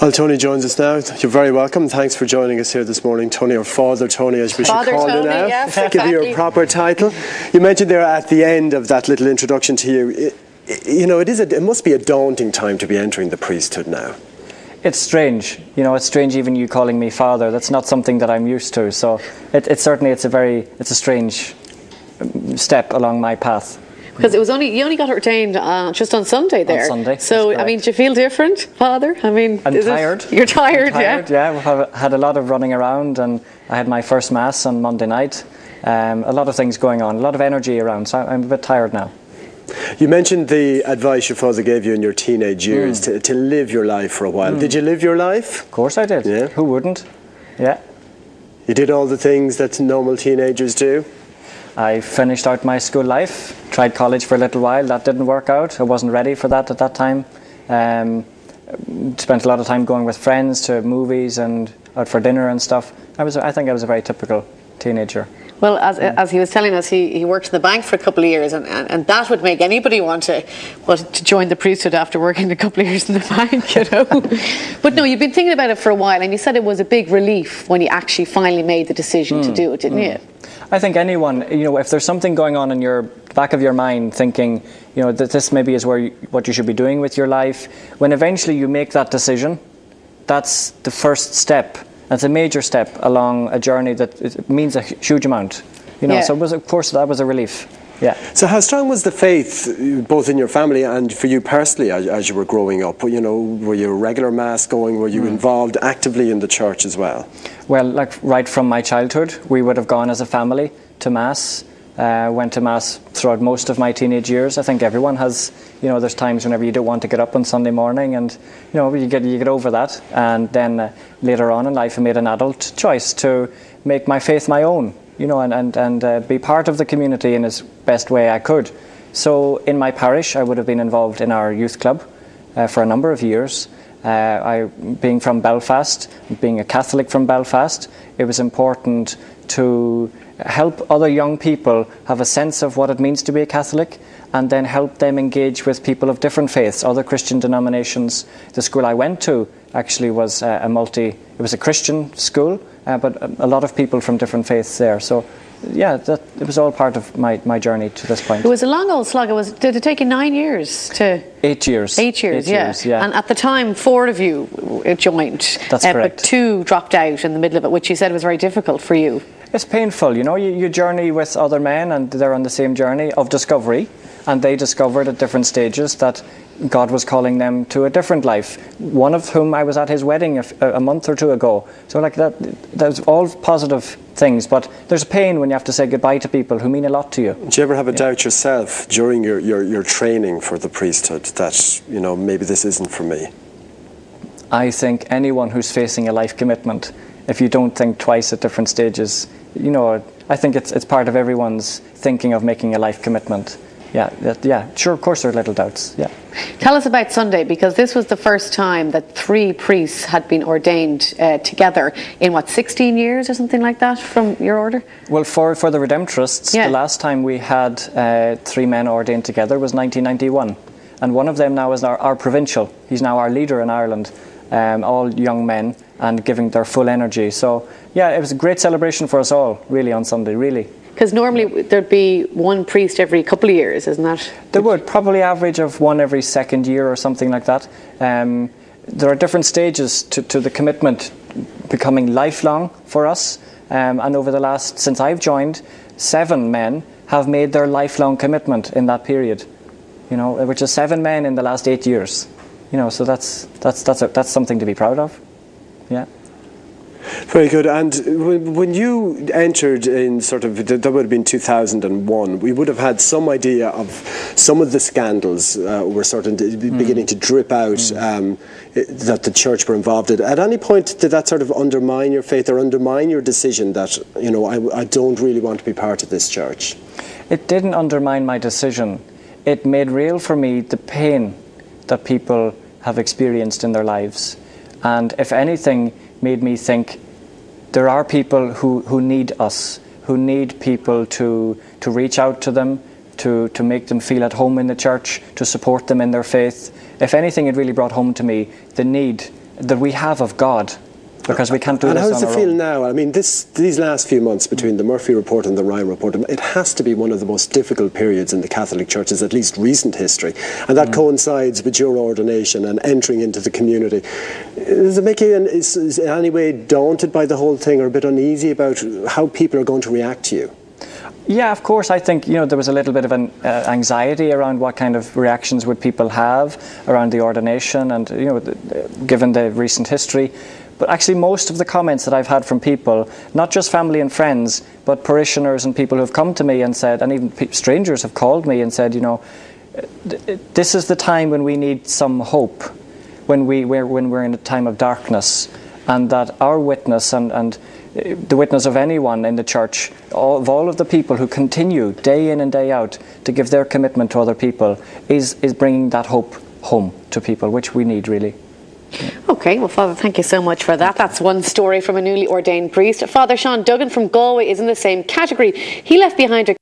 Well, Tony joins us now. You're very welcome. Thanks for joining us here this morning, Tony, or Father Tony, as we should call you now. Yes, exactly. Give you your proper title. You mentioned there at the end of that little introduction to you, it must be a daunting time to be entering the priesthood now. It's strange. It's strange even you calling me Father. That's not something that I'm used to. So it's a strange step along my path. Because you only got ordained just on Sunday there. On Sunday. So, do you feel different, Father? I'm tired. You're tired, yeah. We've had a lot of running around, and I had my first Mass on Monday night. A lot of things going on, a lot of energy around, so I'm a bit tired now. You mentioned the advice your father gave you in your teenage years to live your life for a while. Did you live your life? Of course I did. Yeah. Who wouldn't? Yeah. You did all the things that normal teenagers do? I finished out my school life, tried college for a little while. That didn't work out. I wasn't ready for that at that time. Spent a lot of time going with friends to movies and out for dinner and stuff. I think I was a very typical teenager. Well, as he was telling us, he worked in the bank for a couple of years, and that would make anybody want to join the priesthood after working a couple of years in the bank, But no, you've been thinking about it for a while, and you said it was a big relief when you actually finally made the decision to do it, didn't you? I think anyone, if there's something going on in your back of your mind, thinking, that this maybe is what you should be doing with your life, when eventually you make that decision, that's the first step. It's a major step along a journey that it means a huge amount, So of course that was a relief. Yeah. So how strong was the faith, both in your family and for you personally, as you were growing up? Were you a regular Mass going? Were you involved actively in the church as well? Well, right from my childhood, we would have gone as a family to Mass. Went to Mass throughout most of my teenage years. I think everyone has, there's times whenever you don't want to get up on Sunday morning, and you get over that. And then later on in life, I made an adult choice to make my faith my own, and be part of the community in as best way I could. So in my parish, I would have been involved in our youth club for a number of years. Being from Belfast, being a Catholic from Belfast, it was important to help other young people have a sense of what it means to be a Catholic, and then help them engage with people of different faiths, other Christian denominations. The school I went to actually was it was a Christian school, but a lot of people from different faiths there. So yeah, it was all part of my journey to this point. It was a long old slog. Did it take you 9 years to... 8 years. 8 years, yeah. And at the time, 4 of you joined. That's correct. But 2 dropped out in the middle of it, which you said was very difficult for you. It's painful, you journey with other men, and they're on the same journey of discovery, and they discovered at different stages that God was calling them to a different life. One of whom I was at his wedding a month or 2 ago. So that's all positive things, but there's pain when you have to say goodbye to people who mean a lot to you. Did you ever have a doubt yourself during your training for the priesthood that, maybe this isn't for me? I think anyone who's facing a life commitment, if you don't think twice at different stages, I think it's part of everyone's thinking of making a life commitment. Yeah, sure, of course there are little doubts, yeah. Tell us about Sunday, because this was the first time that 3 priests had been ordained together in 16 years or something like that from your order? Well, for the Redemptorists, the last time we had 3 men ordained together was 1991. And one of them now is our provincial. He's now our leader in Ireland. All young men and giving their full energy. So, yeah, it was a great celebration for us all, really, on Sunday, really. Because normally there'd be 1 priest every couple of years, isn't that? There would, probably average of 1 every 2nd year or something like that. There are different stages to the commitment becoming lifelong for us. And over since I've joined, 7 men have made their lifelong commitment in that period. Which is 7 men in the last 8 years. So that's something to be proud of. Yeah. Very good. And when you entered in that would have been 2001, we would have had some idea of some of the scandals were beginning to drip out that the church were involved in. At any point, did that undermine your faith or undermine your decision that, I don't really want to be part of this church? It didn't undermine my decision. It made real for me the pain that people have experienced in their lives, and if anything made me think there are people who need us, who need people to reach out to them, to make them feel at home in the church, to support them in their faith. If anything, it really brought home to me the need that we have of God, because we can't do and this on our own. And how does it feel now? I mean, these last few months between the Murphy Report and the Ryan Report, it has to be one of the most difficult periods in the Catholic Church's at least recent history, and that coincides with your ordination and entering into the community. Does it make you in any way daunted by the whole thing, or a bit uneasy about how people are going to react to you? Yeah, of course. I think there was a little bit of an anxiety around what kind of reactions would people have around the ordination, and given the recent history. But actually, most of the comments that I've had from people, not just family and friends, but parishioners and people who have come to me and said, and even strangers have called me and said, this is the time when we need some hope, when we're in a time of darkness, and that our witness and the witness of anyone in the church, of all of the people who continue day in and day out to give their commitment to other people, is bringing that hope home to people, which we need, really. Okay, well, Father, thank you so much for that. That's one story from a newly ordained priest. Father Sean Duggan from Galway is in the same category. He left behind a